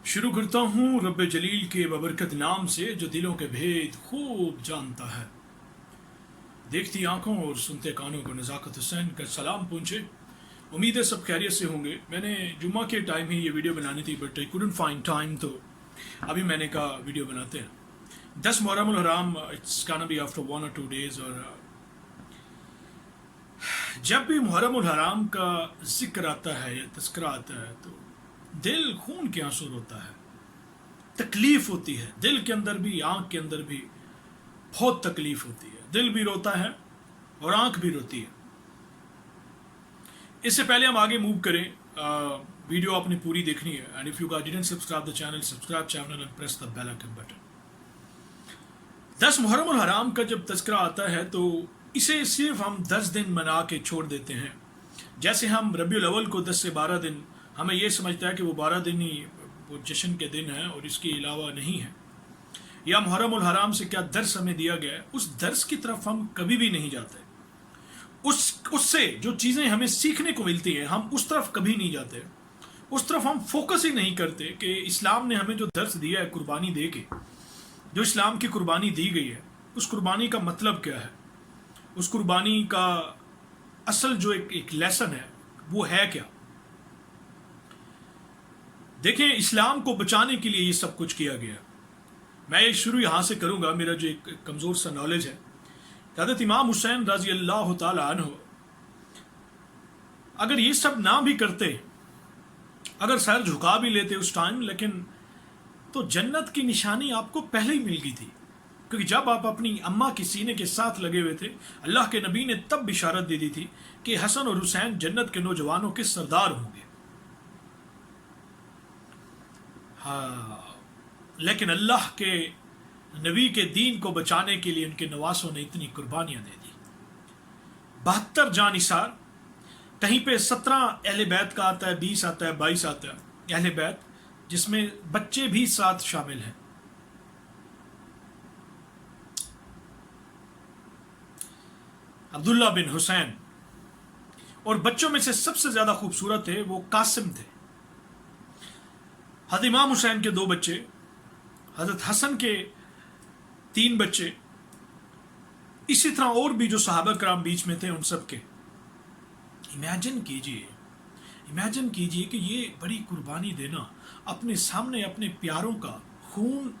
शुरू करता हूँ रब जलील के बबरकत नाम से जो दिलों के भेद खूब जानता है। देखती आंखों और सुनते कानों को नज़ाकत हुसैन का सलाम पहुँचे। उम्मीद है सब खैरियत से होंगे। मैंने जुम्मा के टाइम ही ये वीडियो बनानी थी but I couldn't find time, तो अभी मैंने कहा वीडियो बनाते हैं। 10 मुहर्रम उल हराम, it's gonna be after 1 or 2 days। और जब भी मुहर्रम उल हराम का जिक्र आता है या तस्करा आता है तो दिल खून के आंसू रोता है, तकलीफ होती है। दिल के अंदर भी आंख के अंदर भी बहुत तकलीफ होती है। दिल भी रोता है और आंख भी रोती है। इससे पहले हम आगे मूव करें, वीडियो आपने पूरी देखनी है। And if you didn't subscribe the channel, subscribe channel and press the bell icon button. 10 Muharram ul Haram का जब तस्करा आता है तो इसे सिर्फ हम 10 दिन मना के छोड़ देते हैं। जैसे हम रबीउल अव्वल को 10 से 12 दिन, हमें ये समझता है कि वो 12 दिन ही वो जश्न के दिन हैं और इसके अलावा नहीं है। या मुहर्रम उल हराम से क्या दर्स हमें दिया गया है, उस दर्स की तरफ हम कभी भी नहीं जाते। उससे जो चीज़ें हमें सीखने को मिलती हैं हम उस तरफ कभी नहीं जाते। उस तरफ हम फोकस ही नहीं करते कि इस्लाम ने हमें जो दर्स दिया है कुर्बानी दे के, जो इस्लाम की कुर्बानी दी गई है, उस कुर्बानी का मतलब क्या है, उस कुर्बानी का असल जो एक लेसन है वो है क्या। देखें, इस्लाम को बचाने के लिए ये सब कुछ किया गया। मैं ये शुरू यहाँ से करूँगा, मेरा जो एक कमज़ोर सा नॉलेज है। हज़रत इमाम हुसैन रज़ी अल्लाह तआला अन्हु अगर ये सब ना भी करते, अगर सर झुका भी लेते उस टाइम, लेकिन तो जन्नत की निशानी आपको पहले ही मिल गई थी। क्योंकि जब आप अपनी अम्मा के सीने के साथ लगे हुए थे, अल्लाह के नबी ने तब बिशारत दे दी थी कि हसन और हुसैन जन्नत के नौजवानों के सरदार होंगे। हाँ, लेकिन अल्लाह के नबी के दीन को बचाने के लिए उनके नवासों ने इतनी कुर्बानियां दे दी। 72 जानिसार, कहीं पे 17 अहले बैत का आता है, 20 आता है, 22 आता है अहले बैत, जिसमें बच्चे भी साथ शामिल हैं। अब्दुल्ला बिन हुसैन, और बच्चों में से सबसे ज्यादा खूबसूरत थे वो कासिम थे। हज़रत इमाम हुसैन के 2 बच्चे, हज़रत हसन के 3 बच्चे, इसी तरह और भी जो सहाबा कराम बीच में थे उन सब के। इमेजिन कीजिए कि ये बड़ी कुर्बानी देना, अपने सामने अपने प्यारों का खून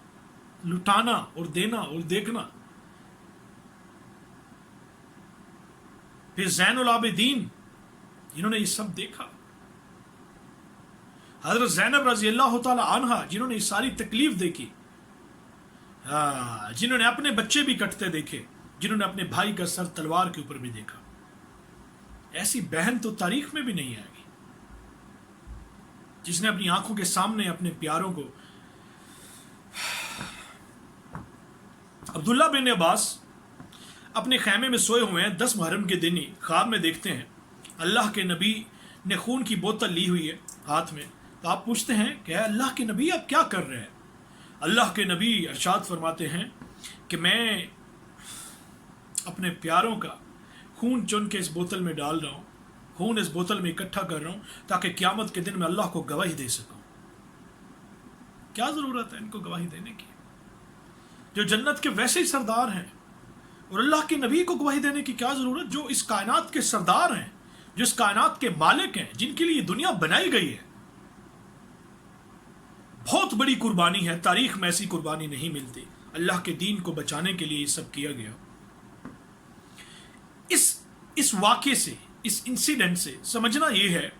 लुटाना और देना और देखना। फिर ज़ैनुल आबिदीन, जिन्होंने ये सब देखा। हज़रत ज़ैनब रज़ी अल्लाह तआला अन्हा, जिन्होंने ये सारी तकलीफ देखी। जिन्होंने अपने बच्चे भी कटते देखे, जिन्होंने अपने भाई का सर तलवार के ऊपर भी देखा। ऐसी बहन तो तारीख में भी नहीं आएगी जिसने अपनी आंखों के सामने अपने प्यारों को। अब्दुल्ला बिन अब्बास अपने खैमे में सोए हुए हैं। 10 मुहर्रम के दिन ही ख्वाब में देखते हैं अल्लाह के नबी ने खून की बोतल ली हुई है हाथ में। तो आप पूछते हैं कि अल्लाह के नबी आप क्या कर रहे हैं। अल्लाह के नबी इरशाद फरमाते हैं कि मैं अपने प्यारों का खून चुन के इस बोतल में डाल रहा हूँ, खून इस बोतल में इकट्ठा कर रहा हूँ ताकि क़यामत के दिन में अल्लाह को गवाही दे सकूँ। क्या ज़रूरत है इनको गवाही देने की, जो जन्नत के वैसे ही सरदार हैं। और अल्लाह के नबी को गवाही देने की क्या ज़रूरत, जो इस कायनात के सरदार हैं, जो इस कायनात के मालिक हैं, जिनके लिए दुनिया बनाई गई है। बहुत बड़ी कुर्बानी है, तारीख में ऐसी कुर्बानी नहीं मिलती। अल्लाह के दीन को बचाने के लिए ये सब किया गया। इस वाक़े से, इस इंसिडेंट से समझना ये है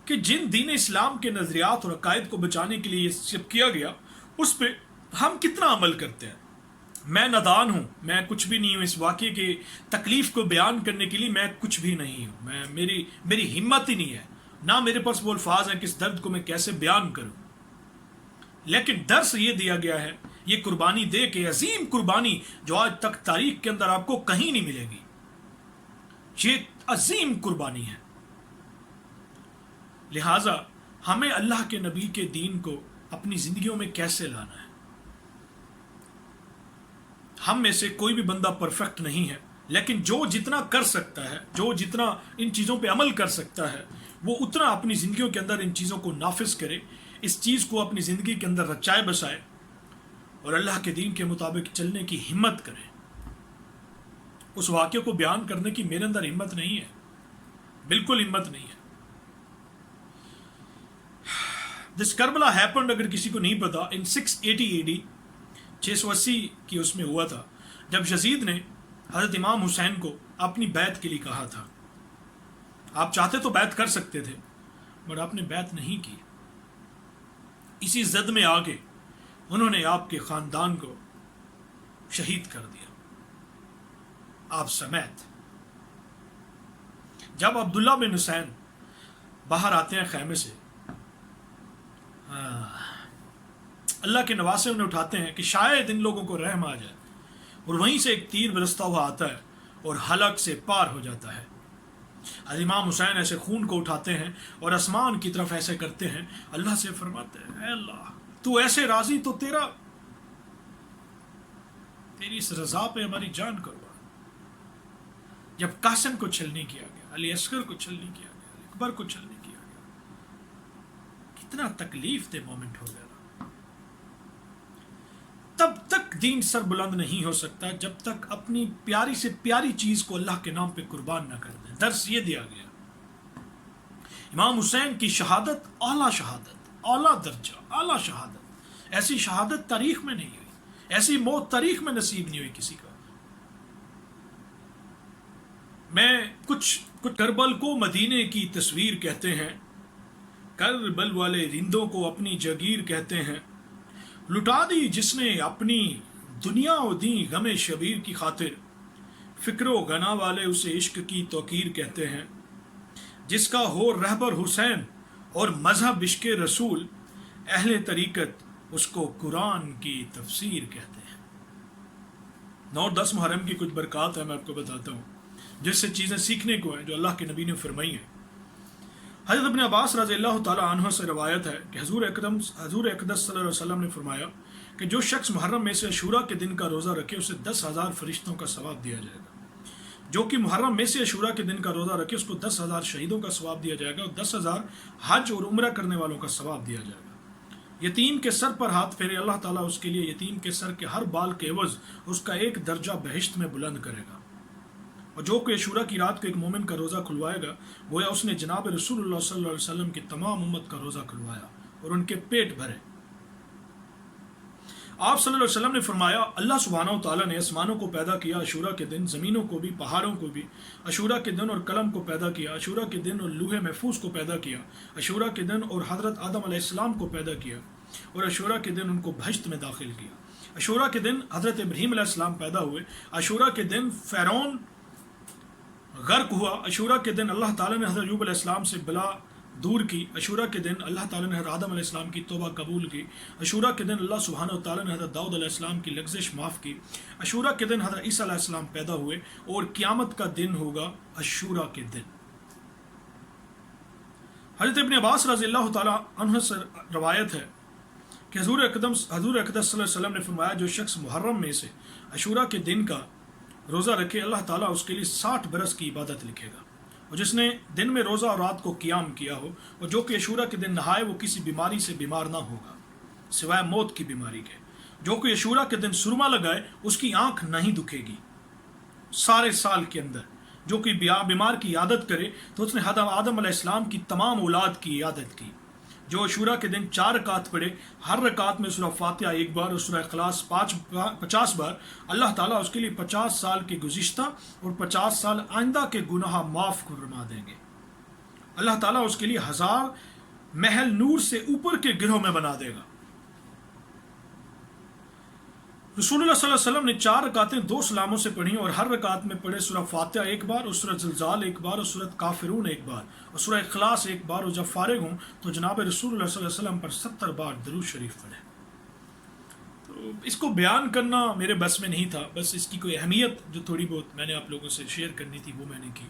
कि जिन दीन इस्लाम के नजरियात और अकायद को बचाने के लिए ये सब किया गया, उस पर हम कितना अमल करते हैं। मैं नादान हूँ, मैं कुछ भी नहीं हूँ। इस वाक़े की तकलीफ को बयान करने के लिए मैं कुछ भी नहीं हूँ। मेरी हिम्मत ही नहीं है, ना मेरे पास वो अल्फाज हैं कि इस दर्द को मैं कैसे बयान करूँ। लेकिन दर्स ये दिया गया है, ये कुर्बानी दे के, अजीम कुर्बानी जो आज तक तारीख के अंदर आपको कहीं नहीं मिलेगी। ये अजीम कुर्बानी है। लिहाजा हमें अल्लाह के नबी के दीन को अपनी जिंदगियों में कैसे लाना है। हम में से कोई भी बंदा परफेक्ट नहीं है, लेकिन जो जितना कर सकता है, जो जितना इन चीज़ों पे अमल कर सकता है, वो उतना अपनी ज़िंदगियों के अंदर इन चीज़ों को नाफिज करे, इस चीज़ को अपनी ज़िंदगी के अंदर रचाए बसाए और अल्लाह के दीन के मुताबिक चलने की हिम्मत करें। उस वाक़े को बयान करने की मेरे अंदर हिम्मत नहीं है, बिल्कुल हिम्मत नहीं है। दिस करबला हैपेंड, अगर किसी को नहीं पता, इन 680 AD 680 की उसमें हुआ था, जब यजीद ने हज़रत इमाम हुसैन को अपनी बैत के लिए कहा था। आप चाहते तो बैत कर सकते थे, बट आपने बैत नहीं की। इसी जद में आके उन्होंने आपके ख़ानदान को शहीद कर दिया, आप समेत। जब अब्दुल्ला बिन हुसैन बाहर आते हैं खैमे से, अल्लाह के नवासे उन्हें उठाते हैं कि शायद इन लोगों को रहम आ जाए, और वहीं से एक तीर बरसता हुआ आता है और हलक से पार हो जाता है। इमाम हुसैन ऐसे खून को उठाते हैं और आसमान की तरफ ऐसे करते हैं, अल्लाह से फरमाते हैं, अल्लाह तू ऐसे राजी तो तेरी इस रजा पे हमारी जान करवा। जब कासिम को छल नहीं किया गया, अली असगर को छल नहीं किया गया, अकबर को छल नहीं किया गया, कितना तकलीफ दे मोमेंट हो गया। तब तक दीन सर बुलंद नहीं हो सकता जब तक अपनी प्यारी से प्यारी चीज को अल्लाह के नाम पे कुर्बान ना कर दें। दर्स ये दिया गया। इमाम हुसैन की शहादत, आला दर्जा, आला शहादत, ऐसी शहादत तारीख में नहीं हुई, ऐसी मौत तारीख में नसीब नहीं हुई किसी का। मैं कुछ करबल को मदीने की तस्वीर कहते हैं, करबल वाले रिंदों को अपनी जगीर कहते हैं, लुटा दी जिसने अपनी दुनिया और दी गमे शबीर की खातिर, फिक्रो गना वाले उसे इश्क की तौकीर कहते हैं, जिसका हो रहबर हुसैन और मजहब इश्क रसूल, अहले तरीकत उसको कुरान की तफसीर कहते हैं। 9-10 मुहर्रम की कुछ बरक़ात है, मैं आपको बताता हूँ, जिससे चीज़ें सीखने को हैं जो अल्लाह के नबी ने फरमाई हैं। हज़रत इब्न अब्बास रज़ियल्लाहु ताला अन्हु से रवायत है कि हज़ूर अक़दस सल्लल्लाहु अलैहि वसल्लम ने फरमाया कि जो शख्स मुहर्रम में से अशूरा के दिन का रोज़ा रखे उसे 10,000 फरिश्तों का सवाब दिया जाएगा। जो कि मुहर्रम में से अशूरा के दिन का रोज़ा रखे उसको 10,000 शहीदों का सवाब दिया जाएगा और 10,000 हज और उम्रा करने वालों का सवाब दिया जाएगा। यतीम के सर पर हाथ फेरे, अल्लाह ताला उसके लिए यतीम के सर के हर बाल के एवज़ उसका एक दर्जा बहिश्त में बुलंद करेगा। और जो कोई अशूरा की रात को एक मोमिन का रोज़ा खुलवाएगा, गोया उसने जनाब रसूलुल्लाह सल्लल्लाहु अलैहि वसल्लम की तमाम उम्मत का रोज़ा खुलवाया और उनके पेट भरे। आप सल्लल्लाहु अलैहि वसल्लम ने फरमाया, अल्लाह सुब्हानहू तआला ने आसमानों को पैदा किया अशूरा के दिन, ज़मीनों को भी, पहाड़ों को भी अशूरा के दिन, और कलम को पैदा किया अशूरा के दिन, और लूहे महफूज को पैदा किया अशूरा के दिन, और हज़रत आदम अलैहिस्सलाम को पैदा किया और अशूरा के दिन उनको बहिश्त में दाखिल किया। अशूरा के दिन हज़रत इब्राहीम अलैहिस्सलाम पैदा हुए, अशूरा के दिन फ़िरौन गर्क हुआ, अशूरा के दिन अल्लाह ताला ने हज़रत अय्यूब अलैहिस्सलाम से बला दूर की, अशूरा के दिन अल्लाह ताला ने हज़रत आदम अलैहिस्सलाम की तौबा कबूल की, अशूरा के दिन अल्लाह सुब्हानहू ताला ने हज़रत दाऊद अलैहिस्सलाम की लग़्ज़िश माफ़ की, अशूरा के दिन हज़रत ईसा अलैहिस्सलाम पैदा हुए, और क़यामत का दिन होगा अशूरा के दिन। हज़रत इब्न अब्बास रज़ियल्लाहु ताला अन्हु से रवायत है कि हज़ूर अक़दस सल्लल्लाहु अलैहि वसल्लम ने फरमाया, जो शख्स मुहर्रम में से अशूरा के दिन का रोज़ा रखे, अल्लाह ताला उसके लिए 60 बरस की इबादत लिखेगा। और जिसने दिन में रोज़ा और रात को क़ियाम किया हो, और जो कि अशूरा के दिन नहाए, वो किसी बीमारी से बीमार ना होगा सिवाय मौत की बीमारी के। जो कि अशूरा के दिन सुरमा लगाए, उसकी आँख नहीं दुखेगी सारे साल के अंदर। जो कि बीमार की इयादत करे, तो उसने आदम अलैहिस्सलाम की तमाम औलाद की इयादत की। जो अशूरा के दिन 4 रकात पढ़े, हर रकात में सूरह फातिहा 1 बार और सूरह इखलास 50 बार, अल्लाह ताला उसके लिए 50 साल के गुज़िश्ता और 50 साल आइंदा के गुनाह माफ़ फरमा देंगे। अल्लाह ताला उसके लिए 1000 महल नूर से ऊपर के गिरोह में बना देगा। रसूलुल्लाह सल्लल्लाहु अलैहि वसल्लम ने 4 रकातें 2 सलामों से पढ़ी और हर रकात में पढ़े सूरह फातिहा 1 बार और सूरह ज़िलज़ाल 1 बार और सूरह काफिरून 1 बार और सूरह इखलास 1 बार, और जब फारिग हों तो जनाब रसूलुल्लाह सल्लल्लाहु अलैहि वसल्लम पर 70 बार दरूद शरीफ पढ़े। तो इसको बयान करना मेरे बस में नहीं था, बस इसकी कोई अहमियत जो थोड़ी बहुत मैंने आप लोगों से शेयर करनी थी वो मैंने की।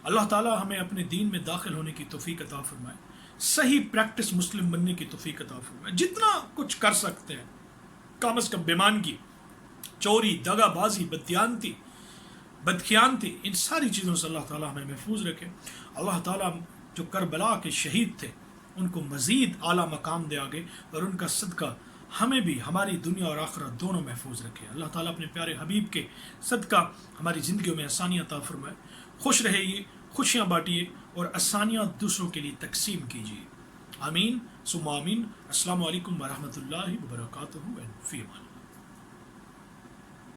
अल्लाह ताला हमें अपने दीन में दाखिल होने की तौफीक अता फरमाए, सही प्रैक्टिस मुस्लिम बनने की तौफीक अता फरमाए। जितना कुछ कर सकते हैं, कम अज़ कम बेईमानगी, चोरी, दगाबाजी, बदखियानती, इन सारी चीज़ों से अल्लाह ताला हमें महफूज रखे। अल्लाह ताला जो करबला के शहीद थे ان کو مزید اعلیٰ مقام دے آگے، اور ان کا صدقہ ہمیں بھی ہماری دنیا اور آخرت دونوں محفوظ رکھے۔ اللہ تعالیٰ اپنے پیارے حبیب کے صدقہ ہماری زندگیوں میں آسانیاں عطا فرمائے۔ خوش رہیے، خوشیاں بانٹیے اور آسانیاں دوسروں کے لیے تقسیم کیجیے۔ آمین ثم آمین۔ السلام علیکم ورحمۃ اللہ وبرکاتہ۔ فی امان اللہ۔